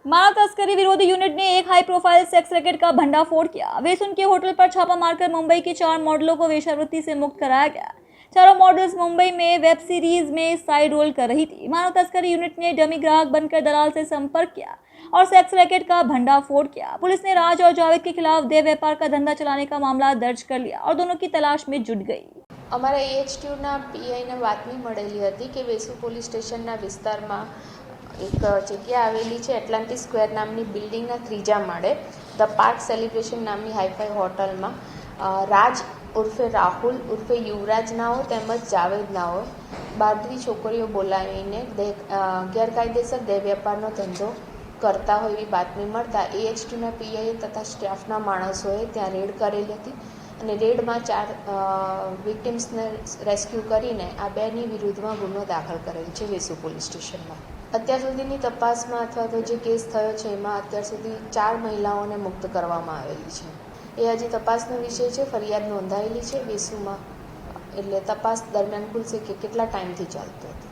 मानव तस्करी विरोधी यूनिट ने एक हाई प्रोफाइल सेक्स रैकेट का भंडाफोड़ किया। वेसुन के होटल पर छापा मारकर मुंबई के 4 मॉडलों को वेश्यावृत्ति से मुक्त कराया गया। चारों मॉडल्स मुंबई में वेब सीरीज में साइड रोल कर रही थी। मानव तस्करी यूनिट ने डमी ग्राहक बनकर दलाल से संपर्क किया और सेक्स रैकेट का भंडाफोड़ किया। पुलिस ने राज और जावेद के खिलाफ देह व्यापार का धंधा चलाने का मामला दर्ज कर लिया और दोनों की तलाश में जुट गई। અમારા AHTUના પીઆઈને બાતમી મળેલી હતી કે વેસુ પોલીસ સ્ટેશનના વિસ્તારમાં એક જગ્યા આવેલી છે એટલાન્ટિસ સ્ક્વેર નામની બિલ્ડિંગના ત્રીજા માળે ધ પાર્ક સેલિબ્રેશન નામની હાઈફાઈ હોટલમાં રાજ ઉર્ફે રાહુલ ઉર્ફે યુવરાજ નાઓ તેમજ જાવેદ નાઓ 12 છોકરીઓ બોલાવીને ગેરકાયદેસર દેહ વ્યાપારનો ધંધો કરતા હોય એવી બાતમી મળતા AHTUના પીઆઈ તથા સ્ટાફના માણસોએ ત્યાં રેડ કરેલી હતી અને રેડમાં 4 વિક્ટિમ્સને રેસ્ક્યુ કરીને આ બેની વિરુદ્ધમાં ગુનો દાખલ કરેલ છે વેસુ પોલીસ સ્ટેશનમાં। અત્યાર સુધીની તપાસમાં અથવા તો જે કેસ થયો છે એમાં અત્યાર સુધી 4 મહિલાઓને મુક્ત કરવામાં આવેલી છે। એ હજી તપાસનો વિષય છે। ફરિયાદ નોંધાયેલી છે વેસુમાં, એટલે તપાસ દરમિયાન ખુલશે કે કેટલા ટાઈમથી ચાલતું હતું।